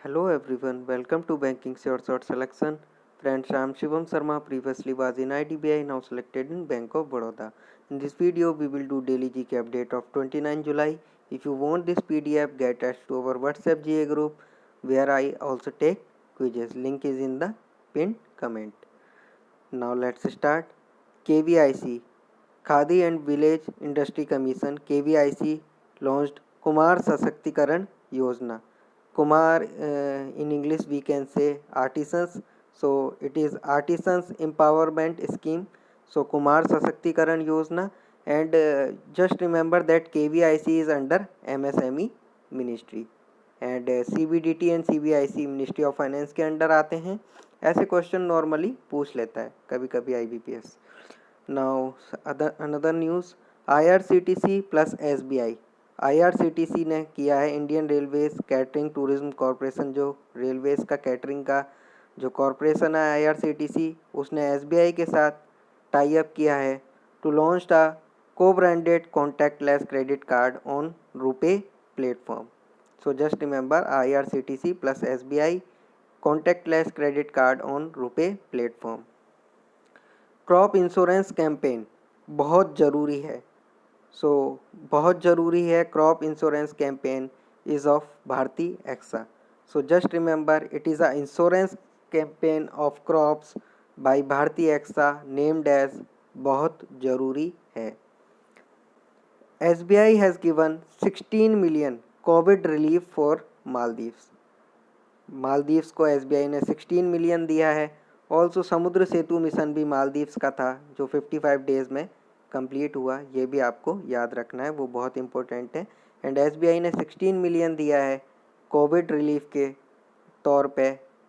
Hello everyone, welcome to Banking Sure Short Selection. Friends, I am Shivam Sharma, previously was in IDBI, now selected in Bank of Baroda. In this video, we will do daily GK update of 29 July. If you want this PDF, get attached to our WhatsApp GA group where I also take quizzes. Link is in the pinned comment. Now let's start. KVIC, Khadi and Village Industry Commission, KVIC launched Kumar Sashakti Yojana. Kumar, in English we can say artisans. So it is artisans empowerment scheme. So Kumar Sashakti Yojana, and just remember that KVIC is under MSME ministry and CBDT and CBIC ministry of finance के under आते हैं. ऐसे question normally पूछ लेता है कभी कभी IBPS. Now another news, IRCTC plus SBI. IRCTC ने किया है Indian railways catering tourism corporation, जो रेलवेज का कैटरिंग का जो कॉरपोरेशन है IRCTC, उसने SBI के साथ टाई अप किया है टू लॉन्च अ को branded contactless credit card on RuPay platform. So just remember IRCTC plus SBI contactless credit card on RuPay platform. Crop insurance campaign बहुत ज़रूरी है. बहुत ज़रूरी है. Crop insurance campaign is of Bharti AXA. So just remember it is a insurance campaign of crops by Bharti AXA named as बहुत ज़रूरी है. SBI has given 16 million covid relief for Maldives. Maldives को SBI ने 16 मिलियन दिया है. Also समुद्र सेतु mission भी मालदीव्स का था जो 55 डेज़ में कंप्लीट हुआ. ये भी आपको याद रखना है, वो बहुत इंपॉर्टेंट है. एंड SBI ने 16 मिलियन दिया है कोविड रिलीफ के तौर पे,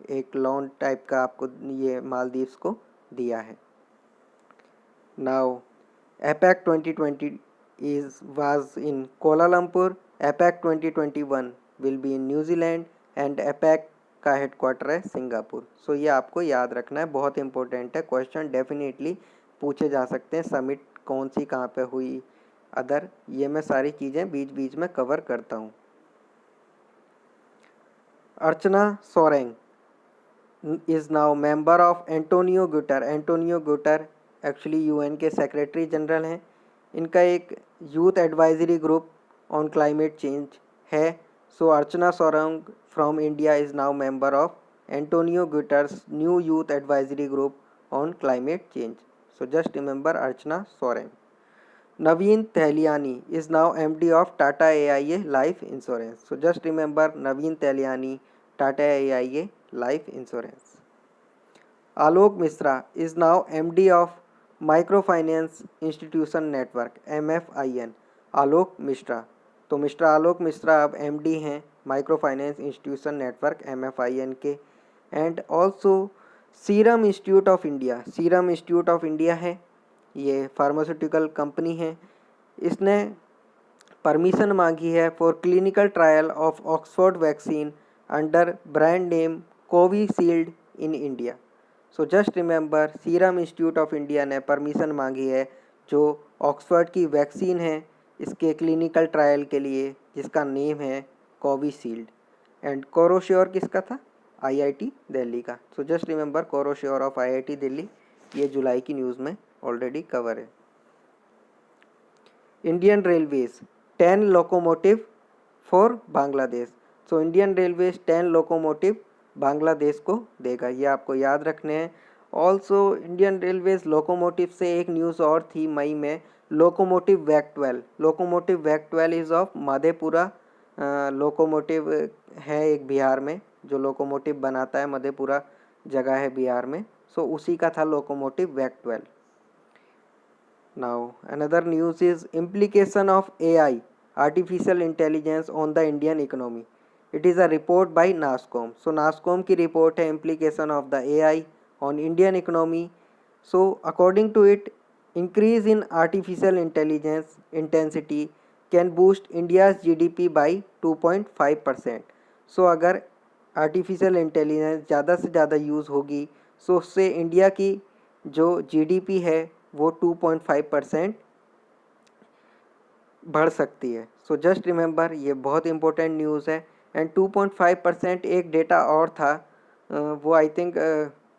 एक लोन टाइप का आपको ये मालदीव्स को दिया है. Now APEC 2020 was in Kuala Lumpur. APEC 2021 will be in New Zealand and APEC का हेडक्वार्टर है सिंगापुर. सो ये आपको याद रखना है, बहुत इंपॉर्टेंट है. क्वेश्चन डेफिनेटली पूछे जा सकते हैं. समिट कौन सी कहाँ पे हुई, अदर, ये मैं सारी चीज़ें बीच बीच में कवर करता हूँ. Archana Soreng is now member of Antonio Guterres. Antonio Guterres actually UN के सेक्रेटरी जनरल हैं. इनका एक youth advisory group on climate change है. So Archana Soreng from India is now member of Antonio Guterres new youth advisory group on climate change. So just remember Archana Soreng. Naveen Tahliani is now MD of Tata AIA life insurance. So just remember Naveen Tahliani, Tata AIA life insurance. Alok Mishra is now MD of micro finance institution network MFIN. आलोक मिश्रा, तो mister आलोक मिश्रा अब MD हैं micro finance institution network MFIN के. And also serum institute of India. Serum institute of India है, ये pharmaceutical company है. इसने permission मांगी है for clinical trial of Oxford vaccine under brand name Covishield in India. So just remember serum institute of India ने permission मांगी है जो ऑक्सफोर्ड की वैक्सीन है इसके क्लिनिकल ट्रायल के लिए, जिसका नेम है कोविशील्ड. एंड कोरोश्योर किसका था? IIT दिल्ली का. So just remember Corosure of IIT Delhi. ये जुलाई की न्यूज़ में ऑलरेडी कवर है. Indian Railways 10 locomotive for Bangladesh. So Indian Railways 10 locomotive Bangladesh को देगा, ये आपको याद रखने हैं. ऑल्सो इंडियन रेलवेज लोकोमोटिव से एक न्यूज़ और थी मई में, लोकोमोटिव वैक 12. लोकोमोटिव वैक 12 इज़ ऑफ मधेपुरा. लोकोमोटिव है एक बिहार में जो लोकोमोटिव बनाता है, मधेपुरा जगह है बिहार में. सो उसी का था लोकोमोटिव वैक 12. Now another news is implication of AI, artificial intelligence on the Indian economy. It is a report by NASSCOM. So NASSCOM की report है implication of the AI on Indian economy. So according to it, increase in artificial intelligence intensity can boost India's GDP by 2.5%. So अगर artificial intelligence ज़्यादा से ज़्यादा use होगी, so उससे India की जो GDP है वो 2.5% बढ़ सकती है. सो जस्ट रिमेंबर ये बहुत इंपॉर्टेंट न्यूज़ है. एंड 2.5% एक डेटा और था, वो आई थिंक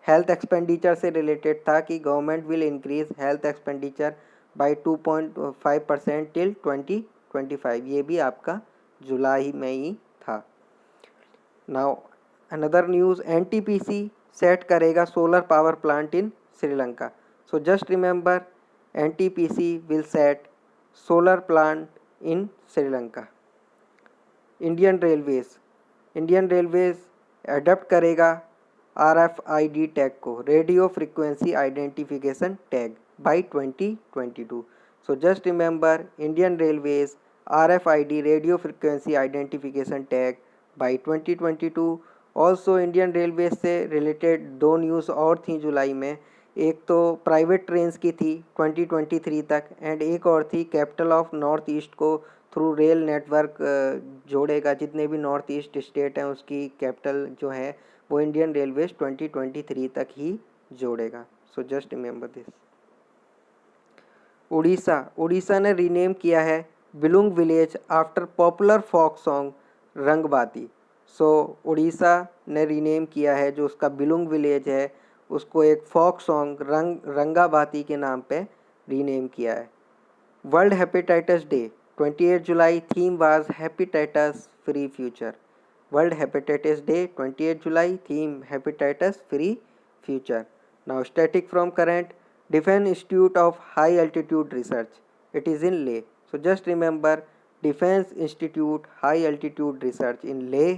हेल्थ एक्सपेंडिचर से रिलेटेड था कि government will increase health expenditure by 2.5% till 2025। ये भी आपका जुलाई में ही था। Now another news, NTPC set करेगा solar power plant in Sri Lanka. So just remember, NTPC will set solar plant in Sri Lanka. Indian Railways adapt करेगा RFID टैग को, radio frequency identification tag, by 2022। So just remember, Indian Railways RFID radio frequency identification tag by 2022। Also Indian railway से related दो news और थी जुलाई में। एक तो private trains की थी 2023 तक, एंड एक और थी कैपिटल ऑफ नॉर्थ ईस्ट को थ्रू रेल नेटवर्क जोड़ेगा। जितने भी नॉर्थ ईस्ट स्टेट हैं उसकी कैपिटल जो है वो इंडियन रेलवेज 2023 तक ही जोड़ेगा। So just remember this. Orissa ने रीनेम किया है Bilung village after popular folk song Rangabati. So Orissa ने रीनेम किया है जो उसका बिलुंग विलेज है उसको एक फोक सॉन्ग रंगाबाती के नाम पे रीनेम किया है। World hepatitis day 28 July, theme was hepatitis free future. World hepatitis day 28 July, theme hepatitis free future. Now static from current, Defense Institute of High Altitude Research. It is in Leh. So just remember, Defense Institute High Altitude Research in Leh.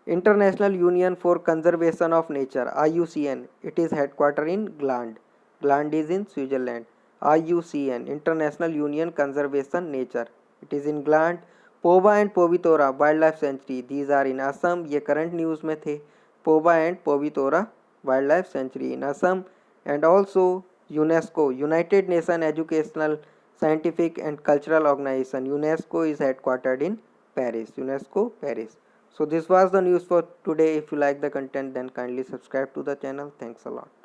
International Union for Conservation of Nature (IUCN). It is headquartered in Gland. Gland is in Switzerland. IUCN International Union Conservation Nature. It is in Gland. Pobha and Pobitora wild life sanctuary, these are in Assam. ये current news में थे। Pobha and Pobitora wild life sanctuary in Assam. And also UNESCO, United Nations Educational, Scientific and Cultural Organization. UNESCO is headquartered in Paris. UNESCO, Paris. So this was the news for today. If you like the content, then kindly subscribe to the channel. Thanks a lot.